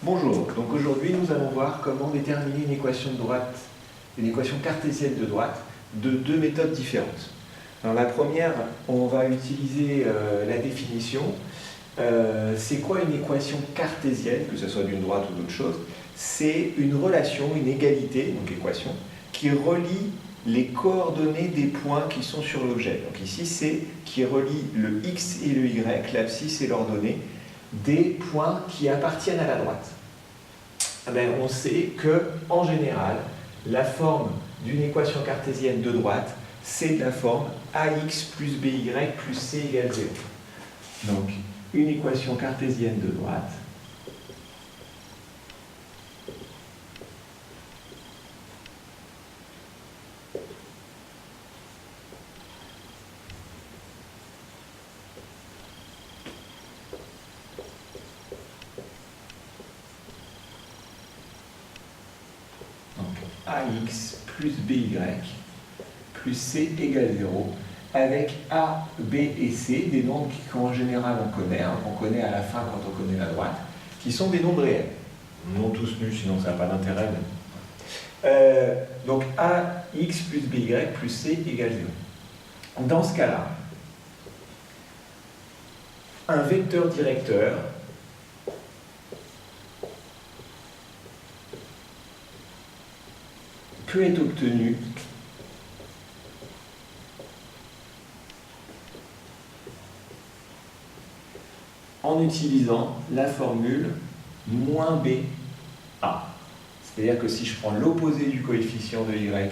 Bonjour, donc aujourd'hui nous allons voir comment déterminer une équation de droite, une équation cartésienne de droite de deux méthodes différentes. Alors la première, on va utiliser la définition. C'est quoi une équation cartésienne, que ce soit d'une droite ou d'autre chose? C'est une relation, une égalité, donc équation, qui relie les coordonnées des points qui sont sur l'objet. Donc ici, c'est qui relie le x et le y, l'abscisse et l'ordonnée, des points qui appartiennent à la droite. On sait que, en général, la forme d'une équation cartésienne de droite, c'est de la forme ax plus by plus c égale 0. Donc, une équation cartésienne de droite ax plus by plus c égale 0, avec a, b et c, des nombres qu'en général on connaît, qu'on connaît à la fin quand on connaît la droite, qui sont des nombres réels. Non tous nus, sinon ça n'a pas d'intérêt. Donc ax plus by plus c égale 0. Dans ce cas-là, un vecteur directeur peut être obtenu en utilisant la formule moins BA. C'est-à-dire que si je prends l'opposé du coefficient de y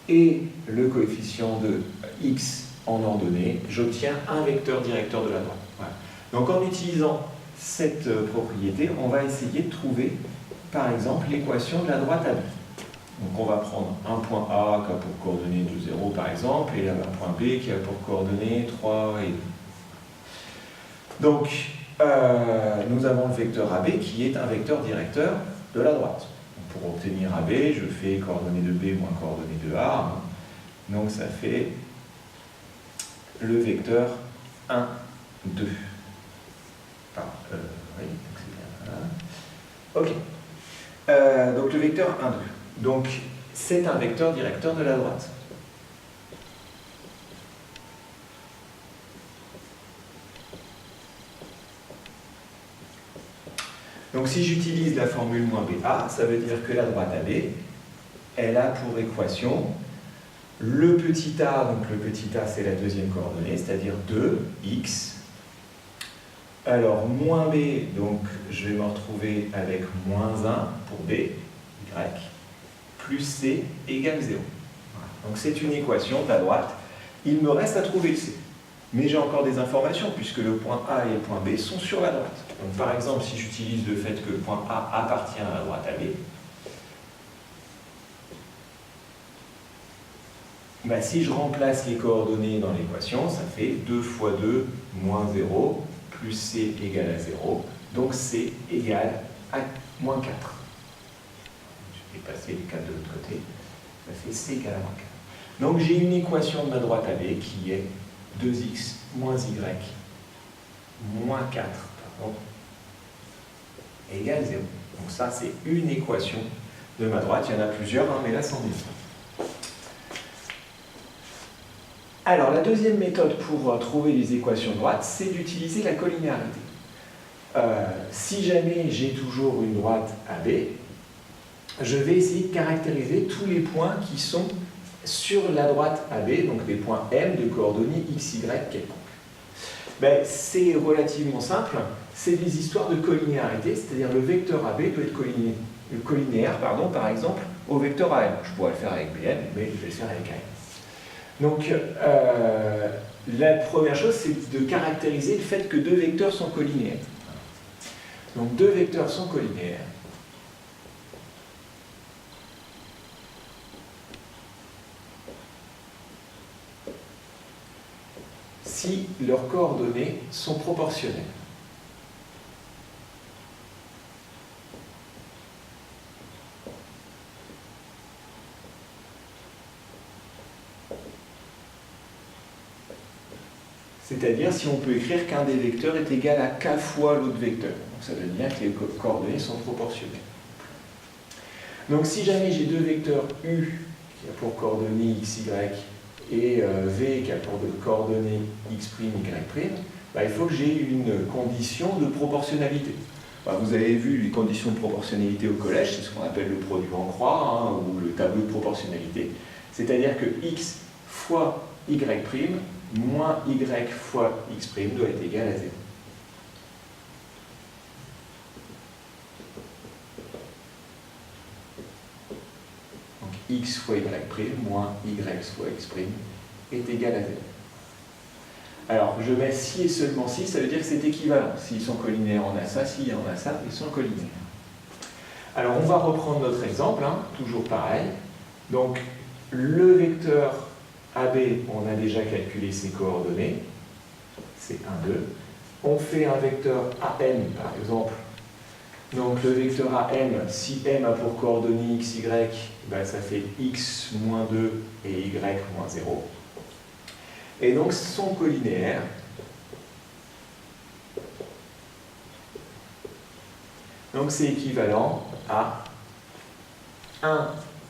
et le coefficient de x en ordonnée, j'obtiens un vecteur directeur de la droite. Voilà. Donc en utilisant cette propriété, on va essayer de trouver, par exemple, l'équation de la droite AB. Donc on va prendre un point A qui a pour coordonnées 2, 0 par exemple, et un point B qui a pour coordonnées 3 et 2. Donc nous avons le vecteur AB qui est un vecteur directeur de la droite. Donc, pour obtenir AB, je fais coordonnées de B moins coordonnées de A. Donc ça fait le vecteur 1, 2. Enfin, oui, c'est bien là. Ok. Donc le vecteur 1, 2. Donc, c'est un vecteur directeur de la droite. Donc, si j'utilise la formule moins BA, ça veut dire que la droite AB, elle a pour équation le petit a, donc le petit a, c'est la deuxième coordonnée, c'est-à-dire 2x. Alors, moins b, donc je vais me retrouver avec moins 1 pour b, y, plus c égale 0. Voilà. Donc c'est une équation de la droite. Il me reste à trouver le c. Mais j'ai encore des informations puisque le point A et le point B sont sur la droite. Donc par exemple, si j'utilise le fait que le point A appartient à la droite AB, si je remplace les coordonnées dans l'équation, ça fait 2 fois 2 moins 0 plus c égale à 0. Donc c égale à moins 4. Je vais passer les 4 de l'autre côté, ça fait c égale à moins 4. Donc j'ai une équation de ma droite AB qui est 2x moins y moins 4 égale 0. Donc ça c'est une équation de ma droite, il y en a plusieurs, mais là c'en est une. Alors la deuxième méthode pour trouver les équations de droite, c'est d'utiliser la collinéarité. Si jamais j'ai toujours une droite AB, je vais essayer de caractériser tous les points qui sont sur la droite AB, donc des points M de coordonnées x, y quelconques. C'est relativement simple, c'est des histoires de collinéarité, c'est-à-dire le vecteur AB doit être collinéaire, par exemple, au vecteur AM. Je pourrais le faire avec BM, mais je vais le faire avec AM. Donc, la première chose, c'est de caractériser le fait que deux vecteurs sont collinéaires. Donc, deux vecteurs sont collinéaires. Si leurs coordonnées sont proportionnelles. c'est-à-dire si on peut écrire qu'un des vecteurs est égal à k fois l'autre vecteur. Donc ça veut dire que les coordonnées sont proportionnelles. Donc si jamais j'ai deux vecteurs u qui a pour coordonnées x, y et v qui a pour coordonnées x', y', bah, il faut que j'ai une condition de proportionnalité. Bah, vous avez vu les conditions de proportionnalité au collège, c'est ce qu'on appelle le produit en croix, hein, ou le tableau de proportionnalité. C'est-à-dire que x fois y' moins y fois x' doit être égal à 0. Donc x fois y' moins y fois x' est égal à 0. Alors, je mets si et seulement si, ça veut dire que c'est équivalent. S'ils sont collinaires, on a ça, si on a ça, ils sont collinaires. Alors, on va reprendre notre exemple, hein, toujours pareil. Donc, le vecteur AB, on a déjà calculé ses coordonnées, c'est 1, 2. On fait un vecteur AM, par exemple. Donc, le vecteur AM, si M a pour coordonnées x, y, ben, ça fait x moins 2 et y moins 0. Et donc, sont collinéaires. Donc, c'est équivalent à 1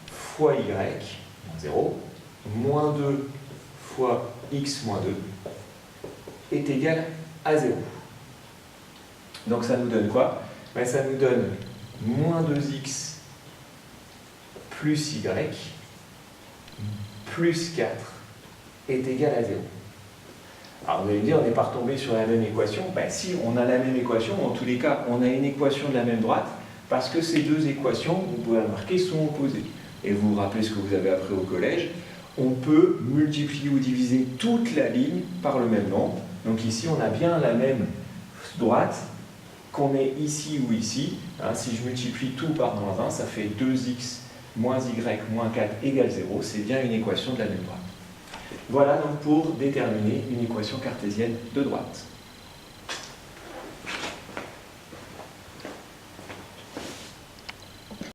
fois y, moins 0, moins 2 fois x moins 2, est égal à 0. Donc, ça nous donne quoi? Ben, ça nous donne moins 2x plus y plus 4 est égal à 0. Alors vous allez me dire, on n'est pas retombé sur la même équation. Ben si, on a la même équation, en tous les cas, on a une équation de la même droite, parce que ces deux équations, vous pouvez remarquer, sont opposées. Et vous vous rappelez ce que vous avez appris au collège, on peut multiplier ou diviser toute la ligne par le même nombre. Donc ici, on a bien la même droite, qu'on ait ici ou ici. Hein, si je multiplie tout par moins 1, ça fait 2x moins y moins 4 égale 0. C'est bien une équation de la même droite. Voilà donc pour déterminer une équation cartésienne de droite.